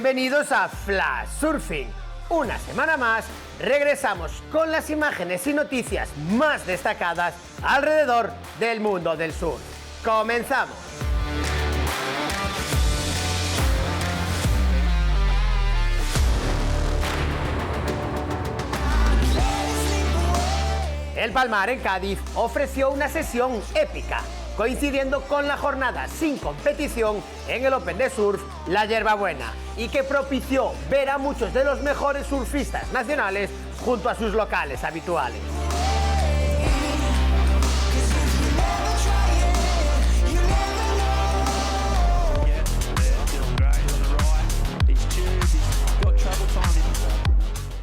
Bienvenidos a Flash Surfing. Una semana más regresamos con las imágenes y noticias más destacadas alrededor del mundo del surf. ¡Comenzamos! El Palmar en Cádiz ofreció una sesión épica, coincidiendo con la jornada sin competición en el Open de Surf La Yerbabuena, y que propició ver a muchos de los mejores surfistas nacionales junto a sus locales habituales.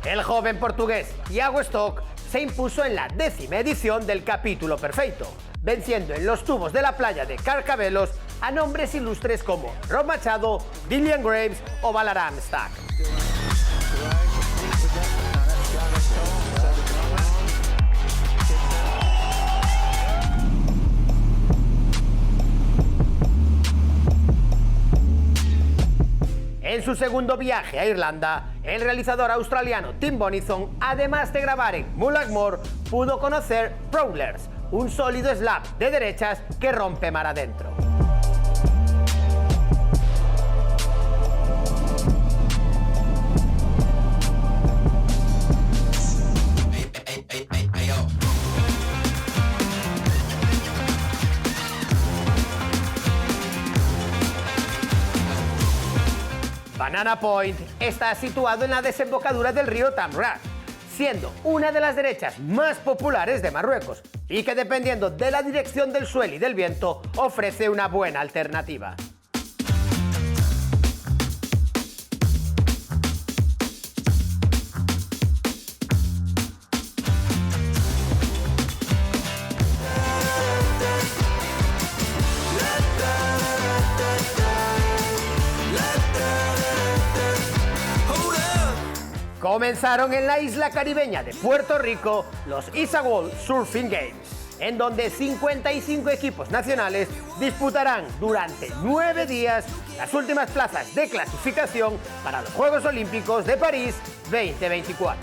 El joven portugués Thiago Stock se impuso en la 10ª edición del Capítulo Perfeito, venciendo en los tubos de la playa de Carcavelos a nombres ilustres como Rob Machado, Dillian Graves o Balaram Stack. En su segundo viaje a Irlanda, el realizador australiano Tim Bonison, además de grabar en Mullaghmore, pudo conocer Prowlers, un sólido slab de derechas que rompe mar adentro. Banana Point está situado en la desembocadura del río Tamrat, siendo una de las derechas más populares de Marruecos y que, dependiendo de la dirección del suelo y del viento, ofrece una buena alternativa. Comenzaron en la isla caribeña de Puerto Rico los Isawal Surfing Games, en donde 55 equipos nacionales disputarán durante 9 días las últimas plazas de clasificación para los Juegos Olímpicos de París 2024.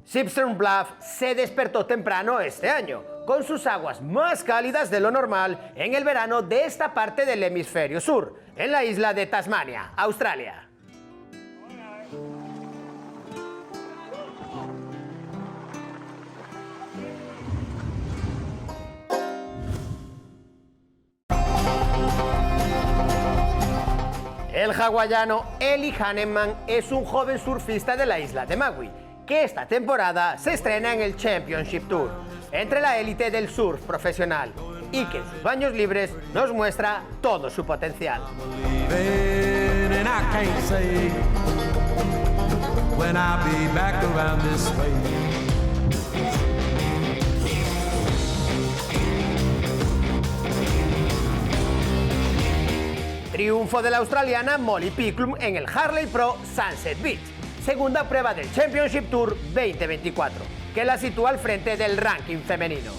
Shipstern Bluff se despertó temprano este año, con sus aguas más cálidas de lo normal en el verano de esta parte del hemisferio sur, en la isla de Tasmania, Australia. El hawaiano Eli Hanneman es un joven surfista de la isla de Maui, que esta temporada se estrena en el Championship Tour, entre la élite del surf profesional, y que en sus baños libres nos muestra todo su potencial. Triunfo de la australiana Molly Picklum en el Harley Pro Sunset Beach, segunda prueba del Championship Tour 2024, que la sitúa al frente del ranking femenino.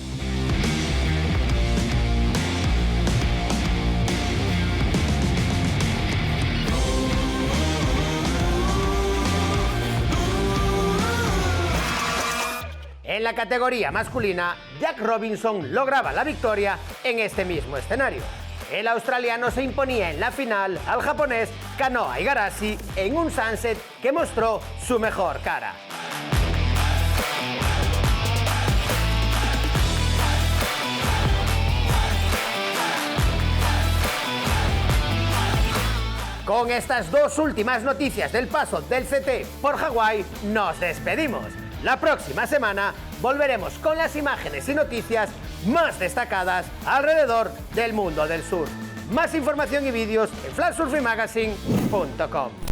En la categoría masculina, Jack Robinson lograba la victoria en este mismo escenario. El australiano se imponía en la final al japonés Kanoa Igarashi en un sunset que mostró su mejor cara. Con estas dos últimas noticias del paso del CT por Hawái, nos despedimos. La próxima semana volveremos con las imágenes y noticias más destacadas alrededor del mundo del surf. Más información y vídeos en flashsurfingmagazine.com.